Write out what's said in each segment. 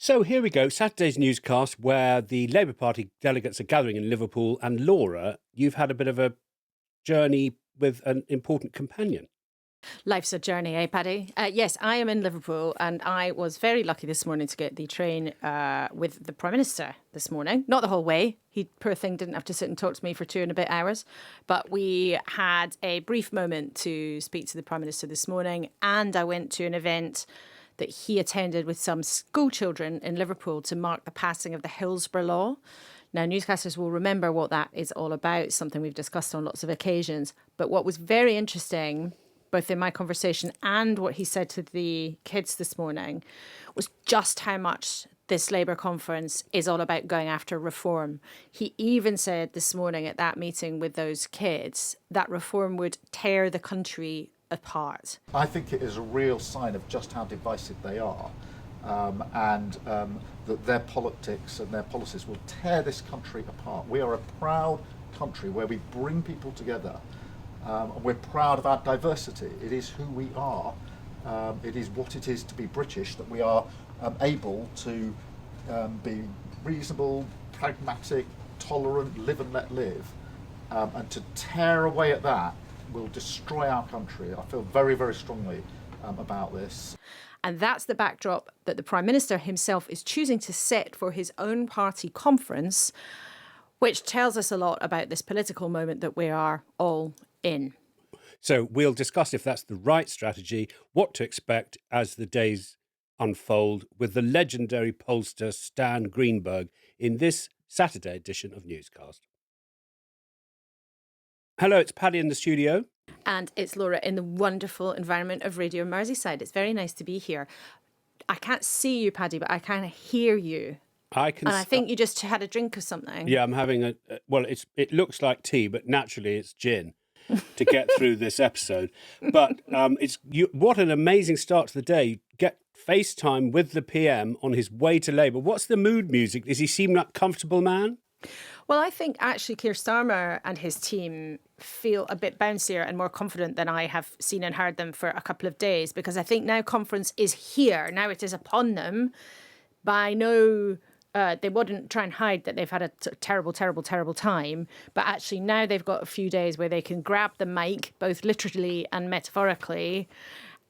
So here we go, Saturday's newscast where the Labour Party delegates are gathering in Liverpool. And Laura, you've had a bit of a journey with an important companion. Life's a journey, eh, Paddy? Yes, I am in Liverpool and I was very lucky this morning to get the train with the Prime Minister this morning. Not the whole way. He, poor thing, didn't have to sit and talk to me for 2 and a bit hours. But we had a brief moment to speak to the Prime Minister this morning, and I went to an event that he attended with some school children in Liverpool to mark the passing of the Hillsborough Law. Now, newscasters will remember what that is all about, something we've discussed on lots of occasions. But what was very interesting, both in my conversation and what he said to the kids this morning, was just how much this Labour conference is all about going after reform. He even said this morning at that meeting with those kids that reform would tear the country apart. I think it is a real sign of just how divisive they are, and that their politics and their policies will tear this country apart. We are a proud country where we bring people together. We're proud of our diversity. It is who we are. It is what it is to be British, that we are able to be reasonable, pragmatic, tolerant, live and let live. And to tear away at that will destroy our country. I feel very, very strongly about this. And that's the backdrop that the Prime Minister himself is choosing to set for his own party conference, which tells us a lot about this political moment that we are all in. So we'll discuss if that's the right strategy, what to expect as the days unfold with the legendary pollster Stan Greenberg in this Saturday edition of Newscast. Hello, it's Paddy in the studio. And it's Laura in the wonderful environment of Radio Merseyside. It's very nice to be here. I can't see you, Paddy, but I can hear you. I think you just had a drink of something. Yeah, I'm having it looks like tea, but naturally it's gin to get through this episode. But what an amazing start to the day. You get FaceTime with the PM on his way to Labour. What's the mood music? Does he seem like a comfortable man? Well, I think actually Keir Starmer and his team feel a bit bouncier and more confident than I have seen and heard them for a couple of days, because I think now conference is here. Now it is upon them. They wouldn't try and hide that they've had a terrible, terrible, terrible time. But actually now they've got a few days where they can grab the mic, both literally and metaphorically,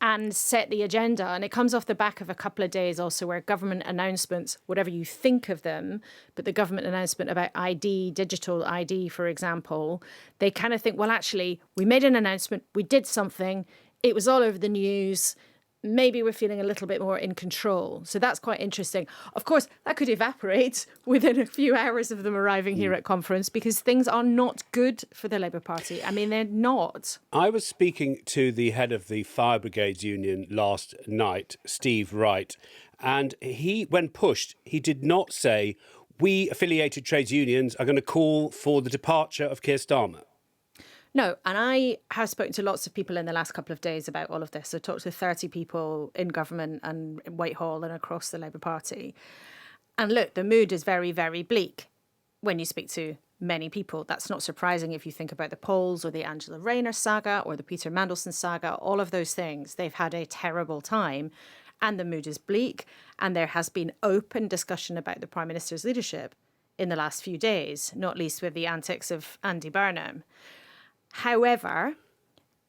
and set the agenda. And it comes off the back of a couple of days also where government announcements, whatever you think of them, but the government announcement about ID, digital ID, for example, they kind of think, well, actually, we made an announcement, we did something, it was all over the news, maybe we're feeling a little bit more in control. So that's quite interesting. Of course, that could evaporate within a few hours of them arriving here at conference, because things are not good for the Labour Party. I mean, they're not. I was speaking to the head of the Fire Brigades Union last night, Steve Wright, and when pushed, he did not say, we affiliated trades unions are going to call for the departure of Keir Starmer. No, and I have spoken to lots of people in the last couple of days about all of this. I talked to 30 people in government and Whitehall and across the Labour Party. And look, the mood is very, very bleak when you speak to many people. That's not surprising if you think about the polls or the Angela Rayner saga or the Peter Mandelson saga, all of those things. They've had a terrible time and the mood is bleak. And there has been open discussion about the Prime Minister's leadership in the last few days, not least with the antics of Andy Burnham. However,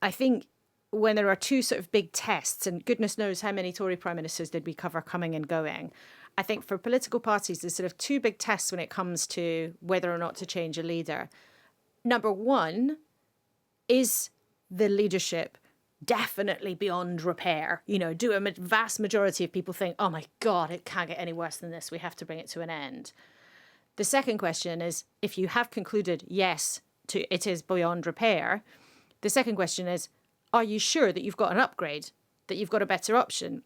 I think when there are two sort of big tests, and goodness knows how many Tory Prime Ministers did we cover coming and going, I think for political parties, there's sort of two big tests when it comes to whether or not to change a leader. Number one, is the leadership definitely beyond repair? You know, do a vast majority of people think, oh my God, it can't get any worse than this, we have to bring it to an end? The second question is, if you have concluded, yes, it is beyond repair, the second question is, are you sure that you've got an upgrade, that you've got a better option?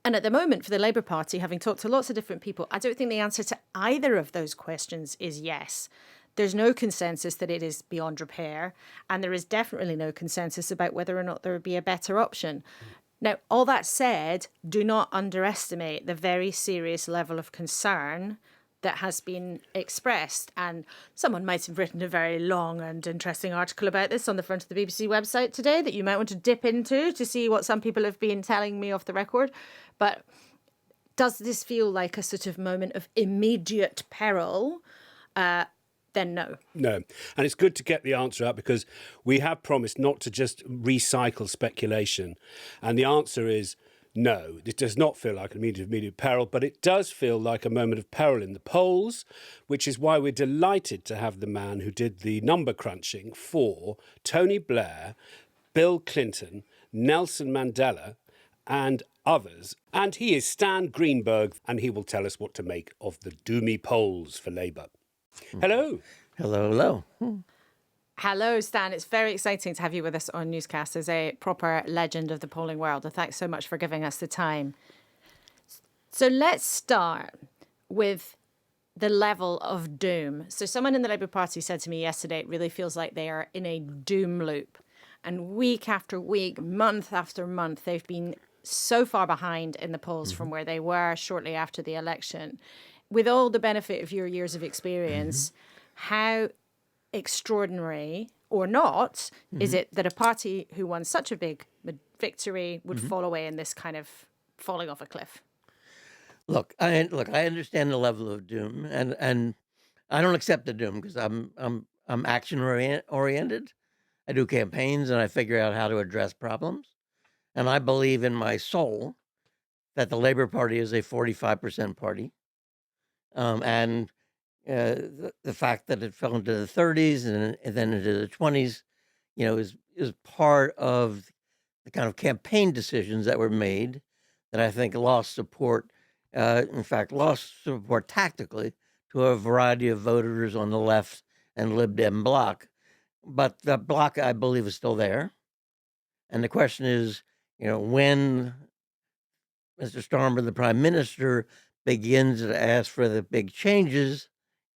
And at the moment, for the Labour Party, having talked to lots of different people, I don't think the answer to either of those questions is yes. There's no consensus that it is beyond repair, and there is definitely no consensus about whether or not there would be a better option. Now, all that said, do not underestimate the very serious level of concern that has been expressed. And someone might have written a very long and interesting article about this on the front of the BBC website today that you might want to dip into to see what some people have been telling me off the record. But does this feel like a sort of moment of immediate peril? Then no. No. And it's good to get the answer out, because we have promised not to just recycle speculation. And the answer is no. It does not feel like an immediate peril, but it does feel like a moment of peril in the polls, which is why we're delighted to have the man who did the number crunching for Tony Blair, Bill Clinton, Nelson Mandela, and others. And he is Stan Greenberg, and he will tell us what to make of the doomy polls for Labour. Hello. Hello. Hello, Stan. It's very exciting to have you with us on Newscast as a proper legend of the polling world. And thanks so much for giving us the time. So let's start with the level of doom. So someone in the Labour Party said to me yesterday, it really feels like they are in a doom loop. And week after week, month after month, they've been so far behind in the polls from where they were shortly after the election. With all the benefit of your years of experience, how extraordinary or not is it that a party who won such a big victory would fall away in this kind of falling off a cliff? Look, I understand the level of doom, and I don't accept the doom because I'm action oriented. I do campaigns and I figure out how to address problems, and I believe in my soul that the Labour Party is a 45% party. And the fact that it fell into the 30s and then into the 20s, is part of the kind of campaign decisions that were made that I think lost support. In fact, lost support tactically to a variety of voters on the left and Lib Dem bloc. But the bloc, I believe, is still there. And the question is, when Mr. Starmer, the Prime Minister, begins to ask for the big changes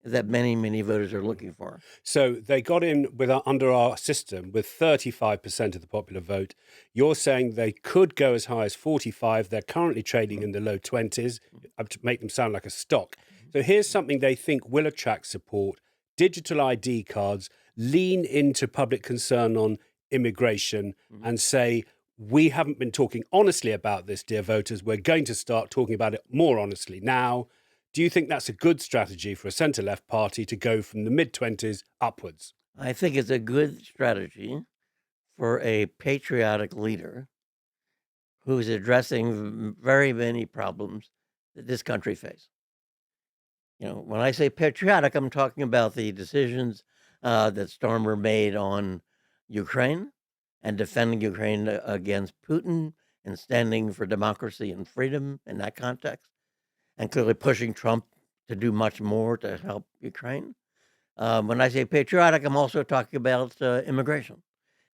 that many voters are looking for. So they got in under our system with 35% of the popular vote. You're saying they could go as high as 45. They're currently trading in the low 20s to make them sound like a stock. So here's something they think will attract support: digital ID cards, lean into public concern on immigration, and say, we haven't been talking honestly about this, dear voters. We're going to start talking about it more honestly now. Do you think that's a good strategy for a centre-left party to go from the mid-20s upwards? I think it's a good strategy for a patriotic leader who's addressing very many problems that this country faces. When I say patriotic, I'm talking about the decisions that Starmer made on Ukraine and defending Ukraine against Putin and standing for democracy and freedom in that context, and clearly pushing Trump to do much more to help Ukraine. When I say patriotic, I'm also talking about immigration.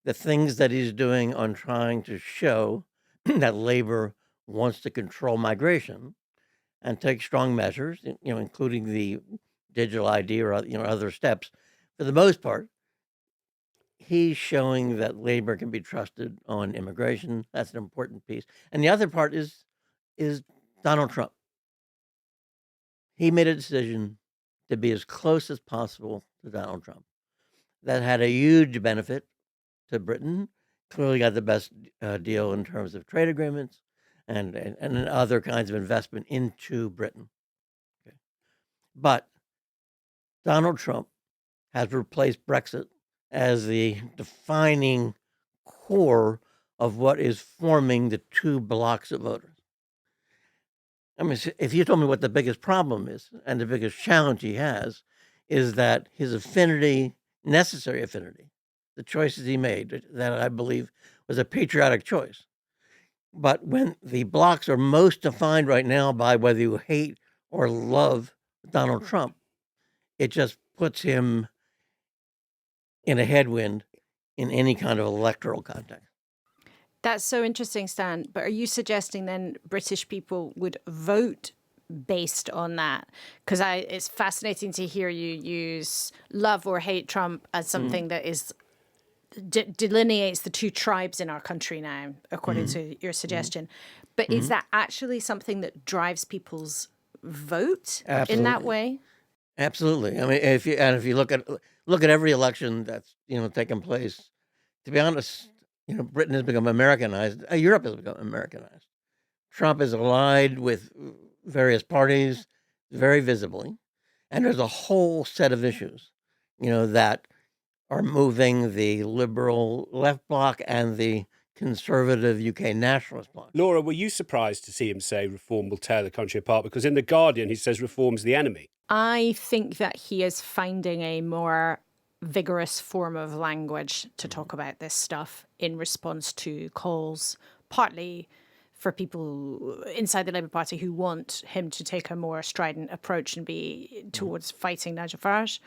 The things that he's doing on trying to show that Labor wants to control migration and take strong measures, including the digital ID or other steps. For the most part, he's showing that Labor can be trusted on immigration. That's an important piece. And the other part is Donald Trump. He made a decision to be as close as possible to Donald Trump. That had a huge benefit to Britain. Clearly got the best deal in terms of trade agreements and other kinds of investment into Britain. Okay. But Donald Trump has replaced Brexit as the defining core of what is forming the two blocks of voters. I mean, if you told me what the biggest problem is and the biggest challenge he has is that his necessary affinity, the choices he made, that I believe was a patriotic choice. But when the blocks are most defined right now by whether you hate or love Donald Trump, it just puts him in a headwind in any kind of electoral context. That's so interesting, Stan. But are you suggesting then British people would vote based on that? Because it's fascinating to hear you use love or hate Trump as something that is delineates the two tribes in our country now, according to your suggestion. But is that actually something that drives people's vote in that way? Absolutely. I mean, if you look at every election that's taken place, to be honest, Britain has become Americanized. Europe has become Americanized. Trump is allied with various parties very visibly. And there's a whole set of issues, that are moving the liberal left bloc and the conservative UK nationalist bloc. Laura, were you surprised to see him say reform will tear the country apart? Because in The Guardian, he says reform's the enemy. I think that he is finding a more vigorous form of language to talk about this stuff in response to calls, partly for people inside the Labour Party who want him to take a more strident approach and be towards fighting Nigel Farage.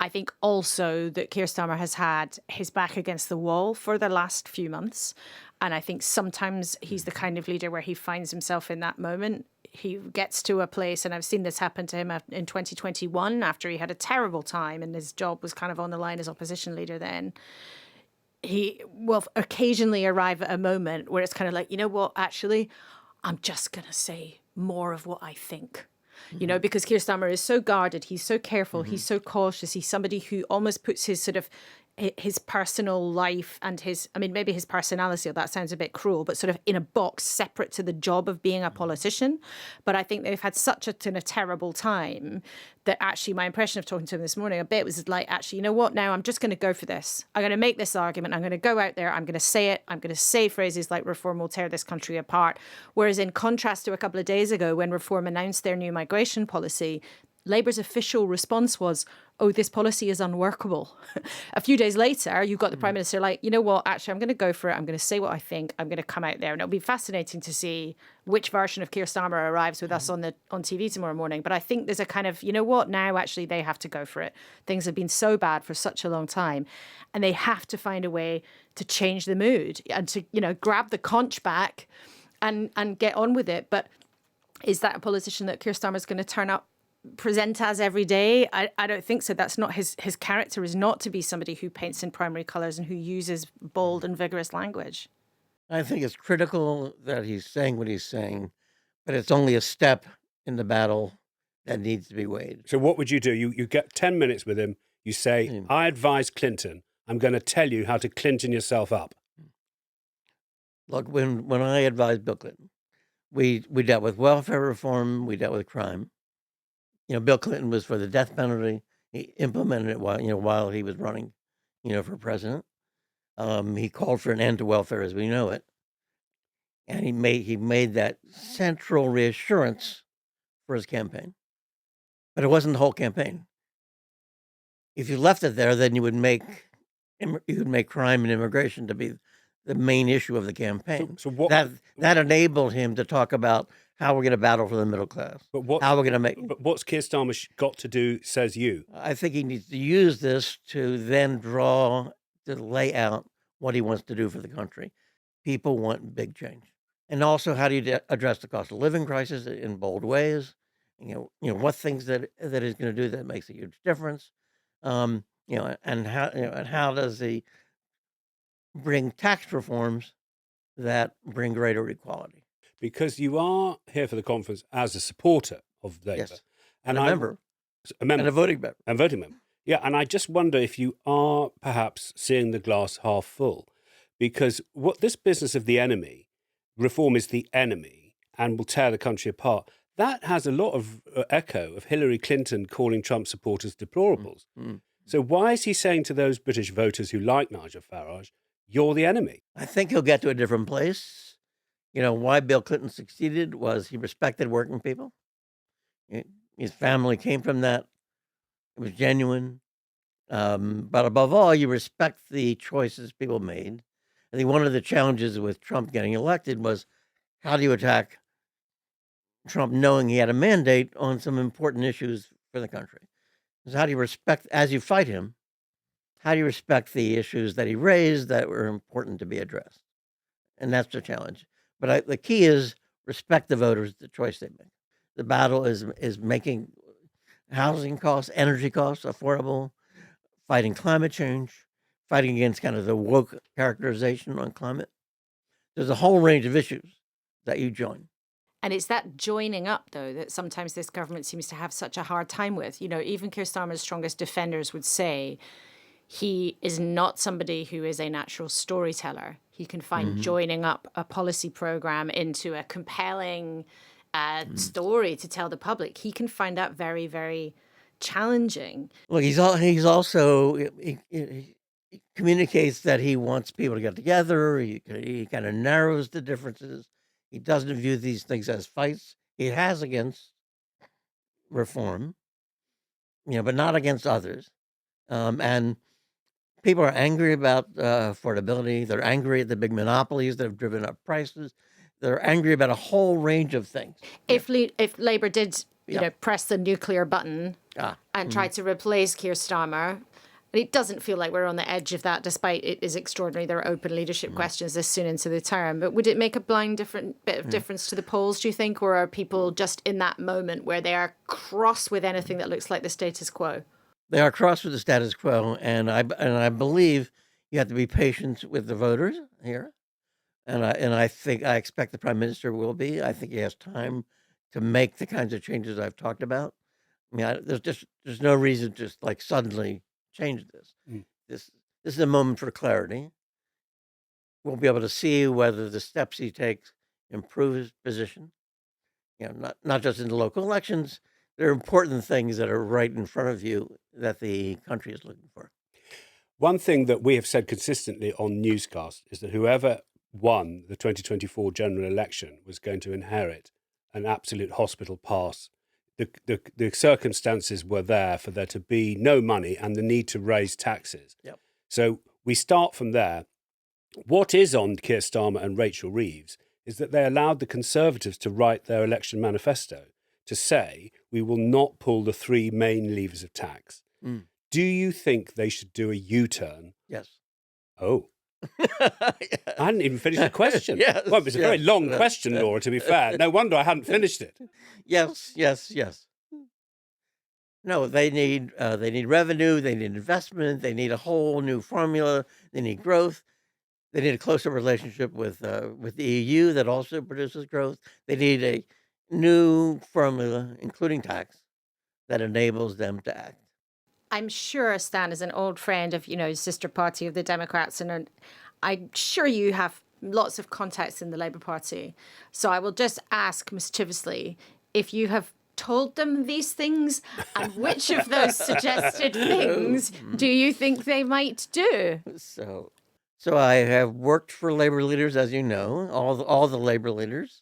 I think also that Keir Starmer has had his back against the wall for the last few months. And I think sometimes he's the kind of leader where he finds himself in that moment. He gets to a place, and I've seen this happen to him in 2021 after he had a terrible time and his job was kind of on the line as opposition leader then. He will occasionally arrive at a moment where it's kind of like, you know what, actually, I'm just going to say more of what I think. Because Keir Starmer is so guarded, he's so careful, he's so cautious, he's somebody who almost puts his sort of his personal life and maybe his personality, that sounds a bit cruel, but sort of in a box separate to the job of being a politician. But I think they've had such a terrible time that actually my impression of talking to him this morning a bit was like, actually, you know what, now I'm just going to go for this. I'm going to make this argument. I'm going to go out there. I'm going to say it. I'm going to say phrases like reform will tear this country apart. Whereas in contrast to a couple of days ago when Reform announced their new migration policy, Labour's official response was, oh, this policy is unworkable. A few days later, you've got the Prime Minister like, you know what, actually, I'm going to go for it. I'm going to say what I think. I'm going to come out there. And it'll be fascinating to see which version of Keir Starmer arrives with us on TV tomorrow morning. But I think there's a kind of, you know what, now actually they have to go for it. Things have been so bad for such a long time. And they have to find a way to change the mood and to, grab the conch back and get on with it. But is that a politician that Keir Starmer is going to turn up, present as every day? I don't think so. That's not his character, is not to be somebody who paints in primary colours and who uses bold and vigorous language. I think it's critical that he's saying what he's saying, but it's only a step in the battle that needs to be weighed. So what would you do? You get 10 minutes with him. You say, I advise Clinton. I'm going to tell you how to Clinton yourself up. Look, when I advised Bill Clinton, we dealt with welfare reform, we dealt with crime. Bill Clinton was for the death penalty. He implemented it while he was running, for president. He called for an end to welfare as we know it, and he made that central reassurance for his campaign. But it wasn't the whole campaign. If you left it there, then you would make crime and immigration to be the main issue of the campaign. So what that enabled him to talk about how we're going to battle for the middle class. But what's Keir Starmer got to do, says you? I think he needs to use this to then lay out what he wants to do for the country. People want big change. And also, how do you address the cost of living crisis in bold ways? What things that he's going to do that makes a huge difference? And how does he bring tax reforms that bring greater equality? Because you are here for the conference as a supporter of Labour. Yes. And a member. And a voting member. And voting member. Yeah, and I just wonder if you are perhaps seeing the glass half full. Because what this business of the enemy, reform is the enemy and will tear the country apart, that has a lot of echo of Hillary Clinton calling Trump supporters deplorables. Mm-hmm. So why is he saying to those British voters who like Nigel Farage, you're the enemy? I think he'll get to a different place. Why Bill Clinton succeeded was he respected working people. His family came from that. It was genuine. But above all, you respect the choices people made. I think one of the challenges with Trump getting elected was, how do you attack Trump knowing he had a mandate on some important issues for the country? So how do you respect, as you fight him, how do you respect the issues that he raised that were important to be addressed? And that's the challenge. But the key is respect the voters, the choice they make. The battle is making housing costs, energy costs affordable, fighting climate change, fighting against kind of the woke characterization on climate. There's a whole range of issues that you join. And it's that joining up, though, that sometimes this government seems to have such a hard time with. Even Keir Starmer's strongest defenders would say he is not somebody who is a natural storyteller. He can find joining up a policy program into a compelling story to tell the public. He can find that very, very challenging. Well, he's also he communicates that he wants people to get together. He kind of narrows the differences. He doesn't view these things as fights. He has against reform, but not against others. And people are angry about affordability. They're angry at the big monopolies that have driven up prices. They're angry about a whole range of things. If Labour did, press the nuclear button and try to replace Keir Starmer, and it doesn't feel like we're on the edge of that, despite it is extraordinary. There are open leadership questions this soon into the term. But would it make a bit of difference to the polls, do you think? Or are people just in that moment where they are cross with anything that looks like the status quo? They are cross with the status quo. And I believe you have to be patient with the voters here. And I expect the Prime Minister will be. I think he has time to make the kinds of changes I've talked about. I mean, there's no reason to just like suddenly change this. This is a moment for clarity. We'll be able to see whether the steps he takes improve his position. Not just in the local elections. There are important things that are right in front of you that the country is looking for. One thing that we have said consistently on Newscast is that whoever won the 2024 general election was going to inherit an absolute hospital pass. The circumstances were there for there to be no money and the need to raise taxes. Yep. So we start from there. What is on Keir Starmer and Rachel Reeves is that they allowed the Conservatives to write their election manifesto to say we will not pull the three main levers of tax. Do you think they should do a U-turn? Yes. Oh. I hadn't even finished the question. Yes, Well, it was a very long question, Laura, to be fair. No wonder I hadn't finished it. Yes. No, they need revenue, they need investment, they need a whole new formula, they need growth, they need a closer relationship with the EU that also produces growth. They need a new formula, including tax, that enables them to act. I'm sure Stan is an old friend of, sister party of the Democrats, and I'm sure you have lots of contacts in the Labour Party. So I will just ask mischievously if you have told them these things, and which of those suggested things do you think they might do? So I have worked for Labour leaders, as you know, all the Labour leaders,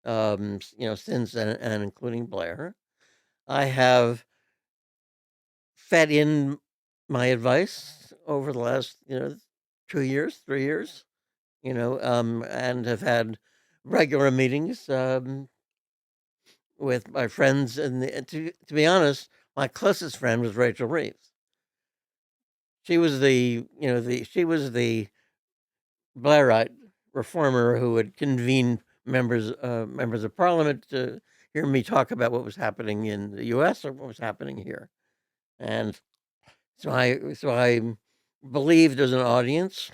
since and including Blair. I have fed in my advice over the last 2 years, 3 years, and have had regular meetings with my friends. And to be honest, my closest friend was Rachel Reeves. She was the Blairite reformer who would convene members of Parliament to hear me talk about what was happening in the U.S. or what was happening here. And so I believe there's an audience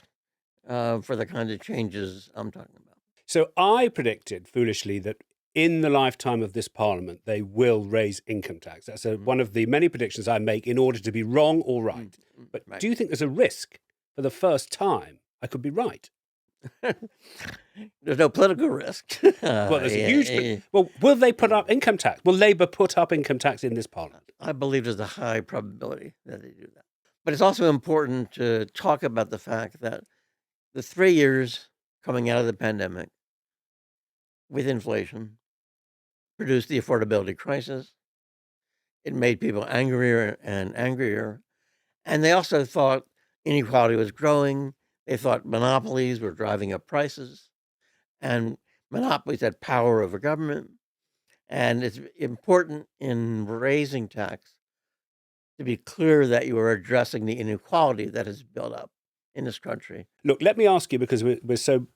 for the kind of changes I'm talking about. So I predicted foolishly that in the lifetime of this Parliament, they will raise income tax. That's one of the many predictions I make in order to be wrong or right. But do you think there's a risk for the first time I could be right? There's no political risk. Well, there's a huge... Well, will they put up income tax? Will Labour put up income tax in this Parliament? I believe there's a high probability that they do that. But it's also important to talk about the fact that the 3 years coming out of the pandemic with inflation produced the affordability crisis. It made people angrier and angrier. And they also thought inequality was growing. They thought monopolies were driving up prices. And monopolies had power over government. And it's important in raising tax to be clear that you are addressing the inequality that has built up in this country. Look, let me ask you, because we're so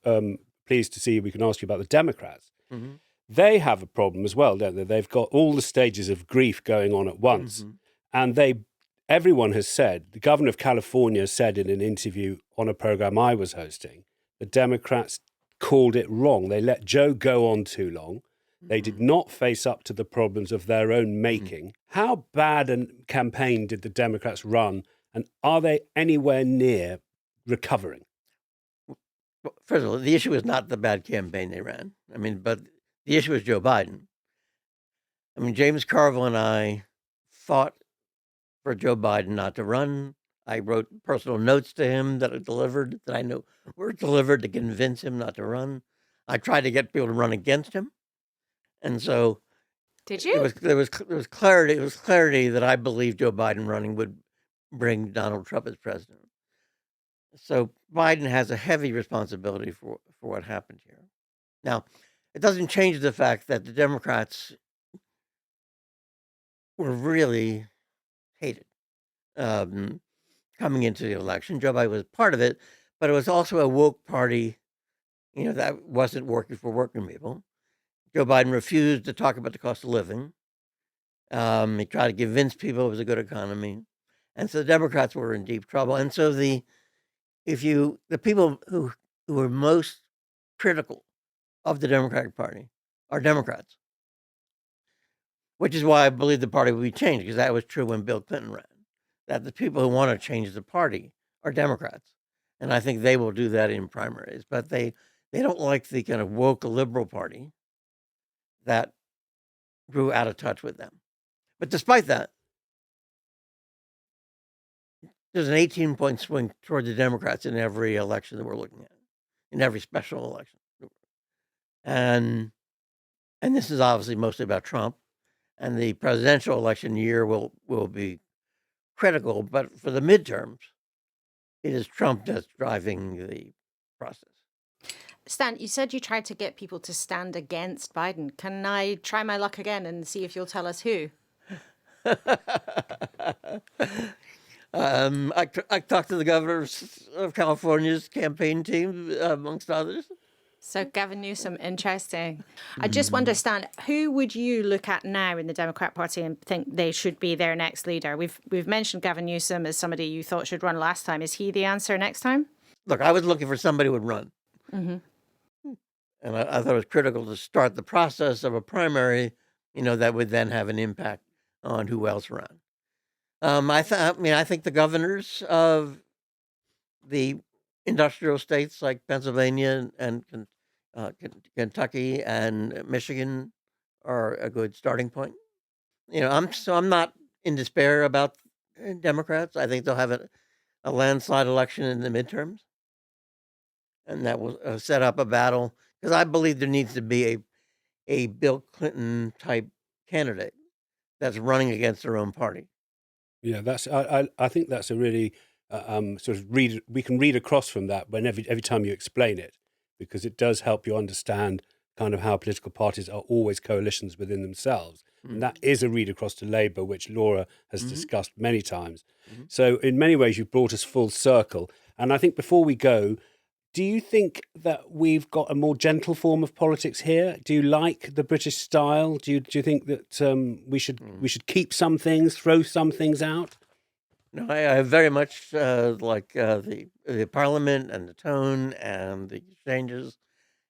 pleased to see we can ask you about the Democrats. Mm-hmm. They have a problem as well, don't they? They've got all the stages of grief going on at once. Mm-hmm. And everyone has said, the governor of California said in an interview on a program I was hosting, the Democrats called it wrong. They let Joe go on too long. They did not face up to the problems of their own making. How bad a campaign did the Democrats run, and are they anywhere near recovering? Well, first of all, the issue is not the bad campaign they ran. But the issue is Joe Biden. I mean, James Carville and I fought for Joe Biden not to run. I wrote personal notes to him that I know were delivered to convince him not to run. I tried to get people to run against him, and so Did you? there was clarity. It was clarity that I believed Joe Biden running would bring Donald Trump as president. So Biden has a heavy responsibility for what happened here. Now, it doesn't change the fact that the Democrats were really hated coming into the election. Joe Biden was part of it, but it was also a woke party, that wasn't working for working people. Joe Biden refused to talk about the cost of living. He tried to convince people it was a good economy. And so the Democrats were in deep trouble. And so the people who were most critical of the Democratic Party are Democrats, which is why I believe the party will be changed, because that was true when Bill Clinton ran, that the people who want to change the party are Democrats. And I think they will do that in primaries, but they don't like the kind of woke liberal party that grew out of touch with them. But despite that, there's an 18-point swing toward the Democrats in every election that we're looking at, in every special election. And this is obviously mostly about Trump, and the presidential election year will be critical. But for the midterms, it is Trump that's driving the process. Stan, you said you tried to get people to stand against Biden. Can I try my luck again and see if you'll tell us who? I talked to the governor of California's campaign team, amongst others. So Gavin Newsom, interesting. I just wonder, Stan, who would you look at now in the Democrat Party and think they should be their next leader? We've mentioned Gavin Newsom as somebody you thought should run last time. Is he the answer next time? Look, I was looking for somebody who would run. Mm-hmm. And I thought it was critical to start the process of a primary, that would then have an impact on who else ran. I think the governors of the industrial states like Pennsylvania and Kentucky and Michigan are a good starting point. I'm not in despair about Democrats. I think they'll have a landslide election in the midterms, and that will set up a battle, because I believe there needs to be a Bill Clinton type candidate that's running against their own party. Yeah, I think that's a really sort of we can read across from that when every time you explain it, because it does help you understand kind of how political parties are always coalitions within themselves. Mm-hmm. And that is a read across to Labour, which Laura has discussed many times. Mm-hmm. So in many ways, you've brought us full circle. And I think before we go, do you think that we've got a more gentle form of politics here? Do you like the British style? Do you think that we should keep some things, throw some things out? No, I very much like the Parliament and the tone and the exchanges,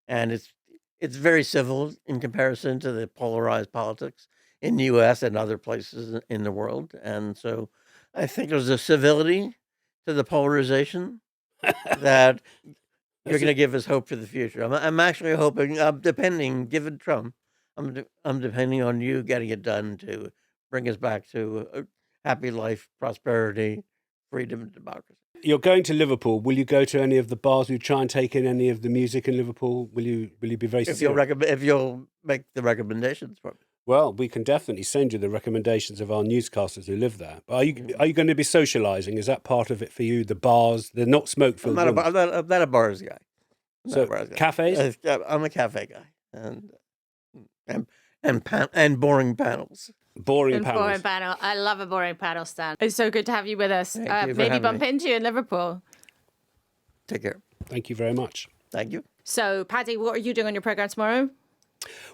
and it's very civil in comparison to the polarized politics in the U.S. and other places in the world. And so I think there's a civility to the polarization that you're going to give us hope for the future. I'm actually hoping, given Trump, I'm depending on you getting it done to bring us back to a happy life, prosperity, freedom, and democracy. You're going to Liverpool. Will you go to any of the bars? Will you try and take in any of the music in Liverpool? Will you be very serious? If you'll make the recommendations for me. Well, we can definitely send you the recommendations of our newscasters who live there. But are you going to be socialising? Is that part of it for you? The bars, they're not smoke-filled rooms. I'm not a bars guy. Cafes? I'm a cafe guy, and boring panels. Boring panels. I love a boring panel, Stan. It's so good to have you with us. Maybe bump into you in Liverpool. Take care. Thank you very much. Thank you. So, Paddy, what are you doing on your programme tomorrow?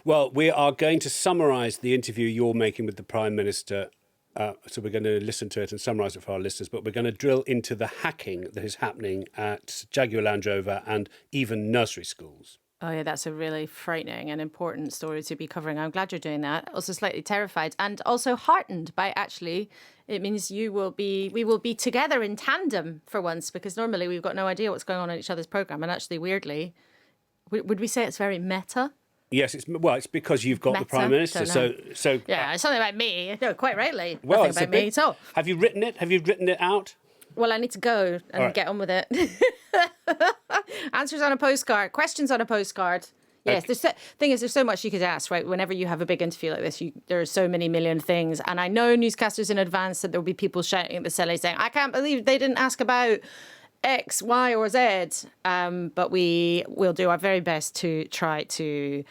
Well, we are going to summarise the interview you're making with the Prime Minister. So we're going to listen to it and summarise it for our listeners, but we're going to drill into the hacking that is happening at Jaguar Land Rover and even nursery schools. Oh, yeah, that's a really frightening and important story to be covering. I'm glad you're doing that. Also slightly terrified and also heartened by it means we will be together in tandem for once, because normally we've got no idea what's going on in each other's programme. And actually, weirdly, would we say it's very meta? Yes, it's because you've got the Meta, Prime Minister. don't know. So Yeah, it's something about me. No, quite rightly. well, Nothing it's a about me big- at all. Have you written it? Have you written it out? Well, I need to go and All right. get on with it. Answers on a postcard, questions on a postcard. Yes, thing is, there's so much you could ask, right? Whenever you have a big interview like this, there are so many million things. And I know newscasters in advance that there will be people shouting at the celly saying, I can't believe they didn't ask about X, Y, or Z. But we will do our very best to try to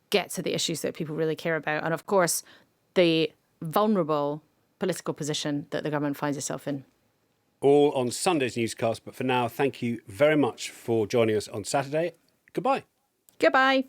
get to the issues that people really care about. And of course, the vulnerable political position that the government finds itself in. All on Sunday's newscast. But for now, thank you very much for joining us on Saturday. Goodbye. Goodbye.